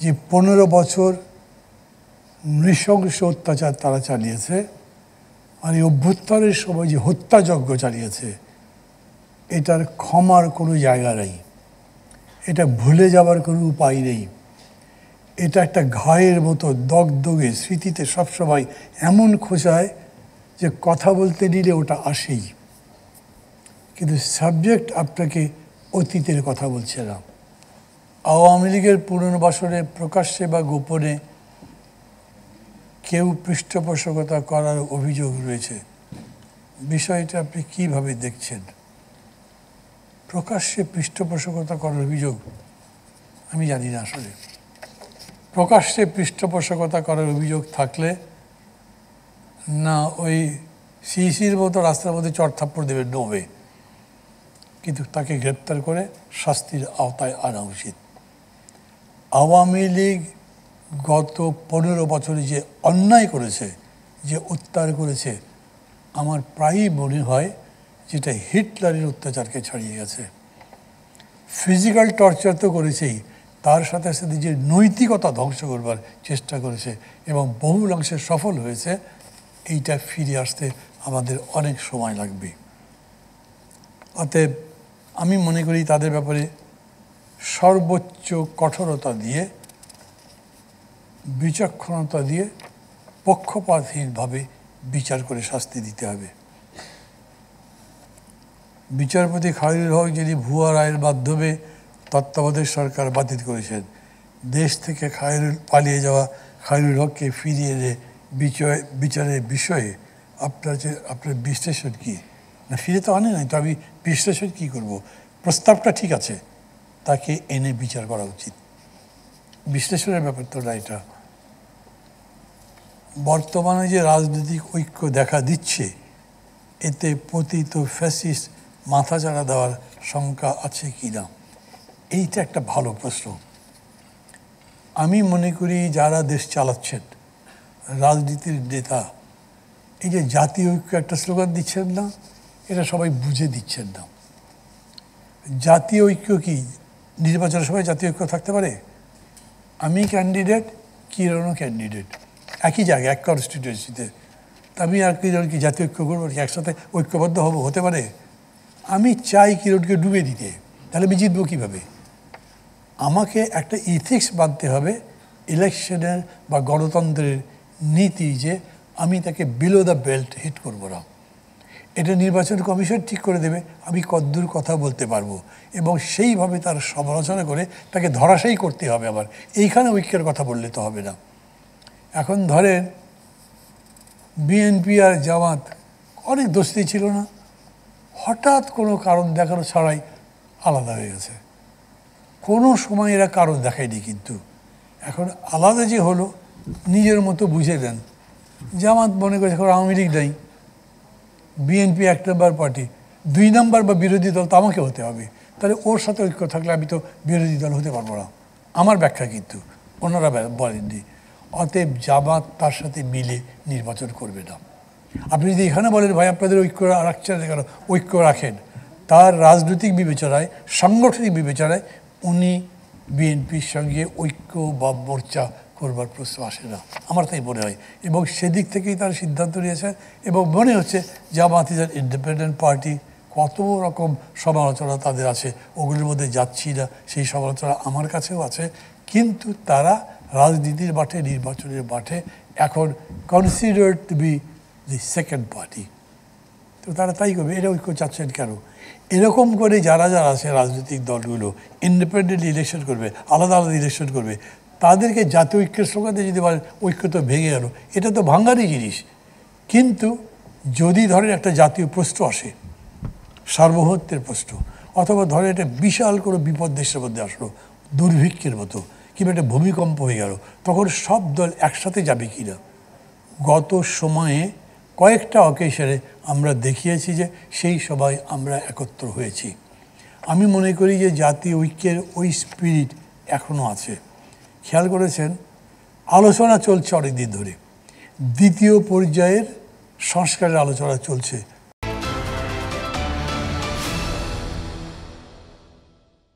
যে 15 বছর নৃশংস অত্যাচার তারা চালিয়েছে, আর এই অভ্যুত্থানের সময় যে হত্যাযজ্ঞ চালিয়েছে, এটার ক্ষমার কোনো জায়গা নেই, এটা ভুলে যাওয়ার কোনো উপায় নেই। এটা একটা ঘায়ের মতো দগদগে স্মৃতিতে সবসময় এমন খোঁচায় যে কথা বলতে নিলে ওটা আসেই, কিন্তু সাবজেক্ট আপনাকে অতীতের কথা বলছে না। আওয়ামী লীগের পুনর্বাসনে প্রকাশ্যে বা গোপনে কেউ পৃষ্ঠপোষকতা করার অভিযোগ রয়েছে। বিষয়টা আপনি কীভাবে দেখছেন? প্রকাশ্যে পৃষ্ঠপোষকতা করার অভিযোগ আমি জানি না। আসলে প্রকাশ্যে পৃষ্ঠপোষকতা করার অভিযোগ থাকলে না ওই সিসির মতো রাস্তার মধ্যে চড়থাপ্পড় দেবে, ডোবে, কিন্তু তাকে গ্রেপ্তার করে শাস্তির আওতায় আনা উচিত। আওয়ামী লীগ গত 15 বছরে যে অন্যায় করেছে, যে অত্যাচার করেছে, আমার প্রায়ই মনে হয় যেটা হিটলারের অত্যাচারকে ছাড়িয়ে গেছে। ফিজিক্যাল টর্চার তো করেছেই, তার সাথে সাথে যে নৈতিকতা ধ্বংস করবার চেষ্টা করেছে এবং বহুলাংশে সফল হয়েছে, এইটা ফিরে আসতে আমাদের অনেক সময় লাগবে। অতএব আমি মনে করি তাদের ব্যাপারে সর্বোচ্চ কঠোরতা দিয়ে, বিচক্ষণতা দিয়ে, পক্ষপাতহীনভাবে বিচার করে শাস্তি দিতে হবে। বিচারপতি খায়রুল হক যিনি ভুয়া রায়ের মাধ্যমে তত্ত্বাবধায়ক সরকার বাতিল করেছেন, দেশ থেকে পালিয়ে যাওয়া খায়রুল হককে ফিরিয়ে এনে বিচারের বিষয়ে আপনার বিশ্লেষণ কী? না, ফিরে তো আনে নাই, তো আমি বিশ্লেষণ কী করব? প্রস্তাবটা ঠিক আছে, তাকে এনে বিচার করা উচিত। বিশ্লেষণের ব্যাপার তো না এটা। বর্তমানে যে রাজনৈতিক ঐক্য দেখা দিচ্ছে, এতে পতিত ফ্যাসিস্ট মাথাচাড়া দেওয়ার শঙ্কা আছে কি না, এইটা একটা ভালো প্রশ্ন। আমি মনে করি যারা দেশ চালাচ্ছেন, রাজনীতির নেতা, এই যে জাতীয় ঐক্য একটা স্লোগান দিচ্ছেন না, এটা সবাই বুঝে দিচ্ছেন না। জাতীয় ঐক্য কি? নির্বাচনের সময় জাতীয় ঐক্য থাকতে পারে? আমি ক্যান্ডিডেট, কিরণও ক্যান্ডিডেট, একই জায়গায়, এক কনস্টিটিউয়েন্সিতে, তা আমি আর কিরণ কি জাতীয় ঐক্য করবো? একসাথে ঐক্যবদ্ধ হতে পারে? আমি চাই কিরণকে ডুবে দিতে, তাহলে আমি জিতবো কীভাবে? আমাকে একটা ইথিক্স মানতে হবে ইলেকশনের বা গণতন্ত্রের নীতি, যে আমি তাকে বিলো দ্য বেল্ট হিট করবো না। এটা নির্বাচন কমিশন ঠিক করে দেবে আমি কতদূর কথা বলতে পারবো, এবং সেইভাবে তার সমালোচনা করে তাকে ধরাশায়ী করতে হবে। আবার এইখানে ঐক্যের কথা বললে তো হবে না। এখন ধরেন বিএনপি আর জামাত অনেক দোস্তি ছিল না, হঠাৎ কোনো কারণ দেখানো ছাড়াই আলাদা হয়ে গেছে। কোনো সময় এরা কারণ দেখায়নি, কিন্তু এখন আলাদা যে হলো, নিজের মতো বুঝে দেন। জামাত মনে করেছে এখন আওয়ামী লীগ নাই, বিএনপি 1 নম্বর পার্টি, 2 নম্বর বা বিরোধী দল তো আমাকে হতে হবে, তাহলে ওর সাথে ঐক্য থাকলে আমি তো বিরোধী দল হতে পারবো না। আমার ব্যাখ্যা, কিন্তু ওনারা বলেননি। অতএব জামাত তার সাথে মিলে নির্বাচন করবে না। আপনি যদি এখানে বলেন ভাই আপনাদের ঐক্য রাখছেন, কেন ঐক্য রাখেন, তার রাজনৈতিক বিবেচনায়, সাংগঠনিক বিবেচনায় উনি বিএনপির সঙ্গে ঐক্য বা মোর্চা করবার প্রশ্ন আসে না, আমার তাই মনে হয়। এবং সেদিক থেকেই তার সিদ্ধান্ত নিয়েছেন, এবং মনে হচ্ছে জামাত ইজ ইন্ডিপেন্ডেন্ট পার্টি। কত রকম সমালোচনা তাদের আছে, ওগুলোর মধ্যে যাচ্ছি না, সেই সমালোচনা আমার কাছেও আছে, কিন্তু তারা রাজনীতির মাঠে, নির্বাচনের মাঠে এখন considered to be the second party. তো তারা তাই করবে। এটা ঐক্য চাচ্ছেন কেন? এরকম করে যারা যারা আছে রাজনৈতিক দলগুলো ইন্ডিপেন্ডেন্টলি ইলেকশন করবে, আলাদা আলাদা ইলেকশন করবে, তাদেরকে জাতীয় ঐক্যের স্লোগানে যদি বলেন ঐক্য তো ভেঙে গেল, এটা তো ভাঙ্গারই জিনিস। কিন্তু যদি ধরেন একটা জাতীয় প্রশ্ন আসে, সার্বভৌমত্বের প্রশ্ন, অথবা ধরেন একটা বিশাল কোনো বিপদ দেশের মধ্যে আসলো, দুর্ভিক্ষের মতো, কিংবা একটা ভূমিকম্প হয়ে গেল, তখন সব দল একসাথে যাবে কি না? গত সময়ে কয়েকটা অকেশনে আমরা দেখিয়েছি যে সেই সবাই আমরা একত্র হয়েছি। আমি মনে করি যে জাতীয় ঐক্যের ওই স্পিরিট এখনও আছে। খেয়াল করেছেন, আলোচনা চলছে অনেক দিন ধরে, দ্বিতীয় পর্যায়ের সংস্কারের আলোচনা চলছে।